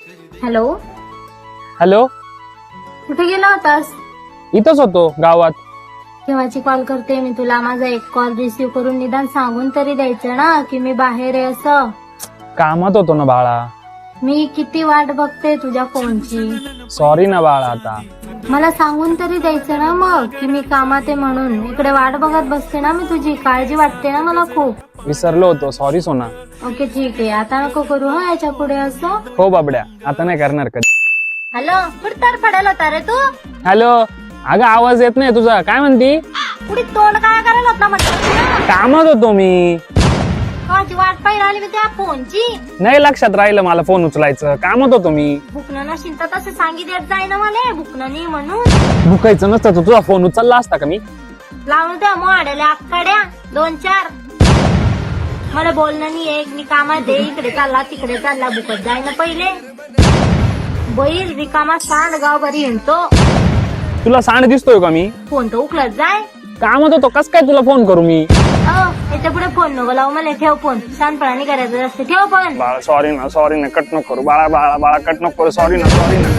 Hello, hello, कुठे गेला होतास? इथंच होतो गावात. केव्हाची कॉल करते मी तुला. माझा एक कॉल रिसीव्ह करून निदान सांगून तरी द्यायचं ना की मी बाहेर आहे असं. कामात होतो ना बाळा. मी किती वाट बघते तुझ्या फोनची. सॉरी ना बाळा. आता मला सांगून तरी द्यायचं ना मग की मी कामात आहे म्हणून. इकडे वाट बघत बसते ना मी तुझी. काळजी वाटते ना मला खूप. विसरलो होतो. सॉरी सोना. ओके ठीक आहे, आता नको करू हा याच्या पुढे असं. हो बाबड्या, आता नाही करणार कधी. हॅलो, कुठे तर पडेल होता रे तू? हॅलो, अगं आवाज येत नाही तुझा. काय म्हणती? कुठे तोंड काय करायला होता म्हटलं? कामात होतो मी. माझी वाट पाहिजे आली मी त्या फोनची. नाही लक्षात राहिलं मला फोन उचलायचं. कामात होतो मी. बुकणं नशील तर तसं सांगितलं जाय ना मला. बुकणं नाही म्हणून. भुकायचं नसतं तर तुझा फोन उचलला असता का मी? लावून त्या मोड्याला आकड्या 2-4. मला बोलणं नाही एक. मी कामात दे. इकडे चालला तिकडे चालला. बुकत जाय ना पहिले. बैल रिकामा सांड गाव बरी हिंडतो. तुला सांड दिसतोय का मी? फोन तर उकलत जाय. कामात होतो. कस काय तुला फोन करू मी? याच्या पुढे फोन नको लावू मला. ठेव फोन. शांतपणाने करायचं असते. ठेव फोन. बाळा सॉरी ना. सॉरी ना. कट नको करू बाळा. बाळा बाळा कट नको करू. सॉरी ना. सॉरी ना.